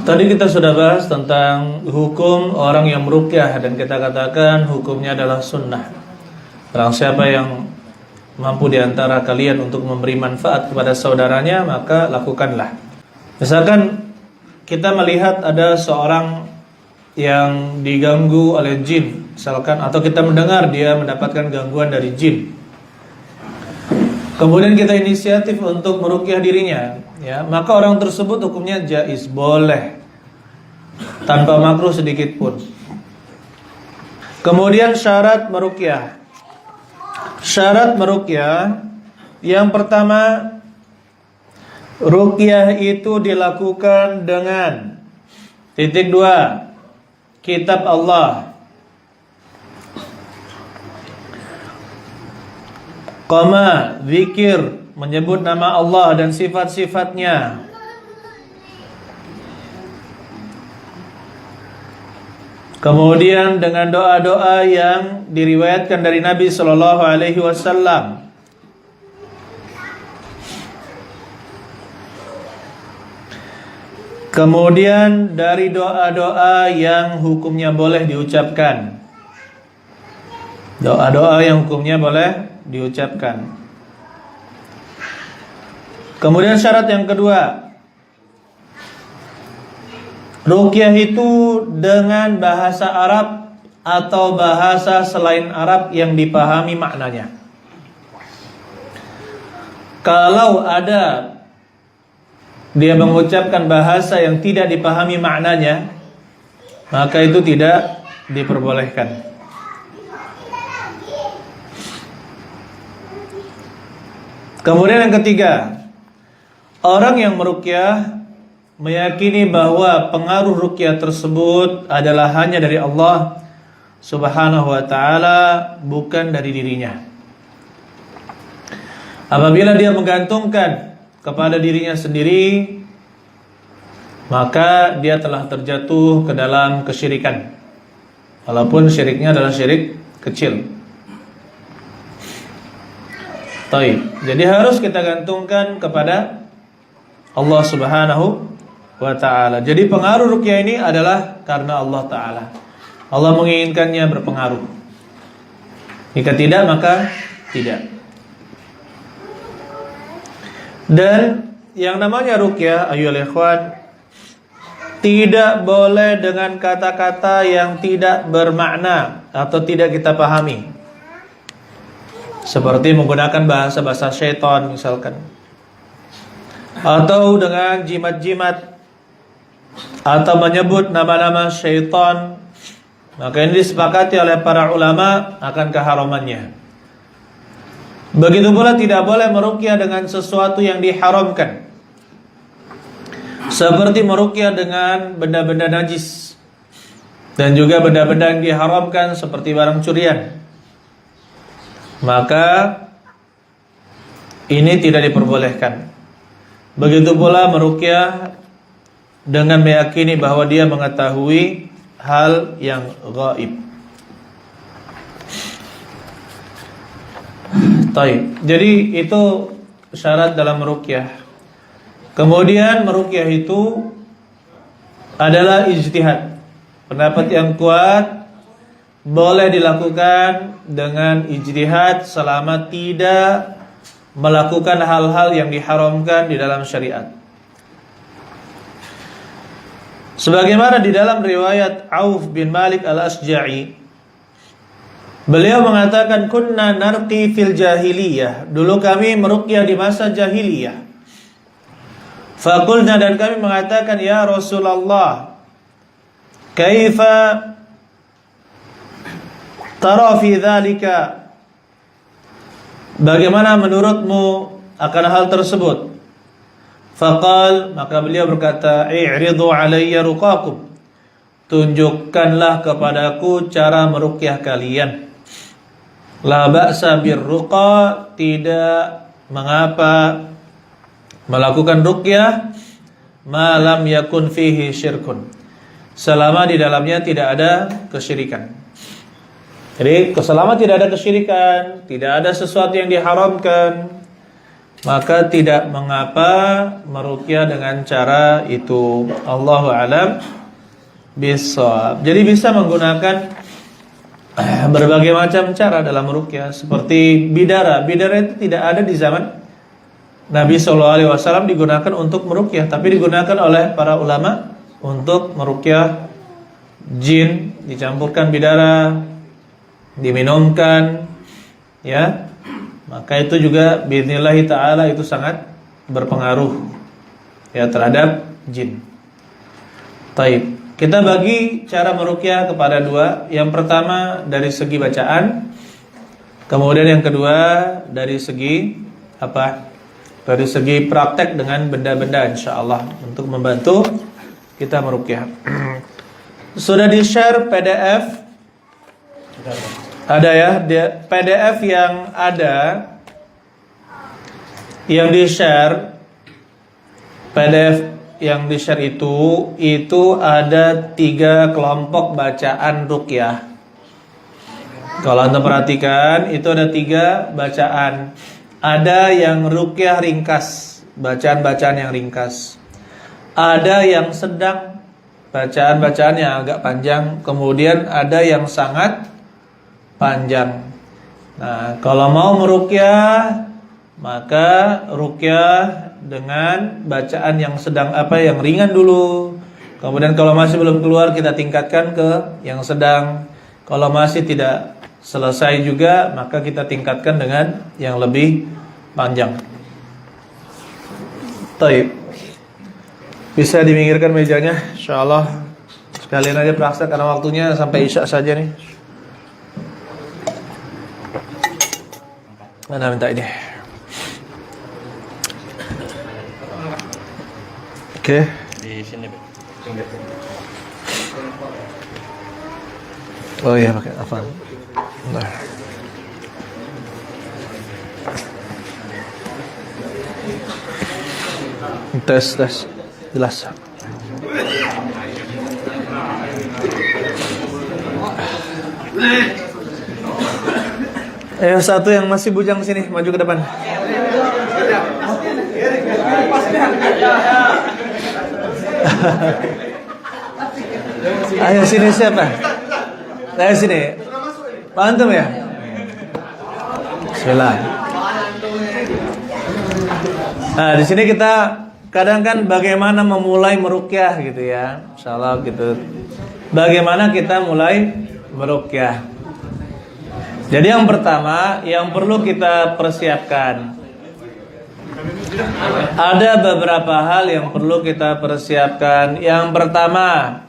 Tadi kita sudah bahas tentang hukum orang yang meruqyah dan kita katakan hukumnya adalah sunnah. Barang siapa yang mampu di antara kalian untuk memberi manfaat kepada saudaranya, maka lakukanlah. Misalkan kita melihat ada seorang yang diganggu oleh jin, misalkan, atau kita mendengar dia mendapatkan gangguan dari jin. Kemudian kita inisiatif untuk meruqyah dirinya, ya, maka orang tersebut hukumnya jaiz, boleh, tanpa makruh sedikit pun. Kemudian syarat meruqyah. Syarat meruqyah yang pertama, ruqyah itu dilakukan dengan titik dua, kitab Allah, qama, zikir, menyebut nama Allah dan sifat-sifatnya. Kemudian dengan doa-doa yang diriwayatkan dari Nabi Sallallahu Alaihi Wasallam. Kemudian dari doa-doa yang hukumnya boleh diucapkan. Doa-doa yang hukumnya boleh diucapkan. Kemudian syarat yang kedua, ruqyah itu dengan bahasa Arab atau bahasa selain Arab yang dipahami maknanya. Kalau ada dia mengucapkan bahasa yang tidak dipahami maknanya, maka itu tidak diperbolehkan. Kemudian yang ketiga, orang yang meruqyah meyakini bahwa pengaruh ruqyah tersebut adalah hanya dari Allah Subhanahu wa ta'ala, bukan dari dirinya. Apabila dia menggantungkan kepada dirinya sendiri, maka dia telah terjatuh ke dalam kesyirikan, walaupun syiriknya adalah syirik kecil. Jadi harus kita gantungkan kepada Allah Subhanahu wa ta'ala. Jadi pengaruh ruqyah ini adalah karena Allah ta'ala. Allah menginginkannya berpengaruh. Jika tidak, maka tidak. Dan yang namanya ruqyah, ayyuhal ikhwan, tidak boleh dengan kata-kata yang tidak bermakna atau tidak kita pahami, seperti menggunakan bahasa-bahasa syaitan misalkan, atau dengan jimat-jimat, atau menyebut nama-nama syaitan. Maka ini disepakati oleh para ulama akan keharamannya. Begitu pula tidak boleh meruqyah dengan sesuatu yang diharamkan, seperti meruqyah dengan benda-benda najis, dan juga benda-benda yang diharamkan seperti barang curian. Maka ini tidak diperbolehkan. Begitu pula meruqyah dengan meyakini bahwa dia mengetahui hal yang gaib. Jadi itu syarat dalam meruqyah. Kemudian meruqyah itu adalah ijtihad. Pendapat yang kuat, boleh dilakukan dengan ijtihad selama tidak melakukan hal-hal yang diharamkan di dalam syariat. Sebagaimana di dalam riwayat Auf bin Malik al-Asja'i, beliau mengatakan, kunna narqi fil jahiliyah, dulu kami meruqyah di masa jahiliyah. Faqulna, dan kami mengatakan, ya Rasulullah, kaifa tara fi dzalika, bagaimana menurutmu akan hal tersebut? Faqal, maka beliau berkata, i'ridu alayya ruqakum, tunjukkanlah kepadaku cara meruqyah kalian. La ba'sa birruqa, tidak mengapa melakukan ruqyah, ma lam yakun fihi syirkun, selama di dalamnya tidak ada kesyirikan. Jadi selama tidak ada kesyirikan, tidak ada sesuatu yang diharamkan, maka tidak mengapa meruqyah dengan cara itu. Allahu a'lam bishawab. Jadi bisa menggunakan berbagai macam cara dalam meruqyah, seperti bidara. Bidara itu tidak ada di zaman Nabi SAW digunakan untuk meruqyah, tapi digunakan oleh para ulama untuk meruqyah jin, dicampurkan bidara, diminumkan, ya. Maka itu juga biidznillah ta'ala itu sangat berpengaruh ya terhadap jin. Taib. Kita bagi cara meruqyah kepada dua. Yang pertama dari segi bacaan, kemudian yang kedua dari segi apa? Dari segi praktek dengan benda-benda, insyaallah, untuk membantu kita meruqyah. Sudah di-share PDF? Ada ya, PDF yang ada, yang di-share, PDF yang di-share itu ada 3 kelompok bacaan ruqyah. Kalau Anda perhatikan, itu ada 3 bacaan. Ada yang ruqyah ringkas, bacaan-bacaan yang ringkas. Ada yang sedang, bacaan-bacaan yang agak panjang. Kemudian ada yang sangat panjang. Nah, kalau mau meruqyah, maka ruqyah dengan bacaan yang sedang yang ringan dulu. Kemudian kalau masih belum keluar, kita tingkatkan ke yang sedang. Kalau masih tidak selesai juga, maka kita tingkatkan dengan yang lebih panjang. Taib. Bisa diminggirkan mejanya, insyaallah. Sekalian aja praktek karena waktunya sampai isya saja nih. Mana minta ini. Oke. Di sini, Pak. Oh iya, pakai apa? Nah. Tes. Jelas. Satu yang masih bujang sini, maju ke depan. Ayo sini siapa? Ayo sini. Pak Antum ya? Bismillah. Nah, di sini kita kadang kan bagaimana memulai meruqyah gitu ya. Insyaallah gitu. Bagaimana kita mulai meruqyah? Jadi yang pertama yang perlu kita persiapkan, ada beberapa hal yang perlu kita persiapkan. Yang pertama,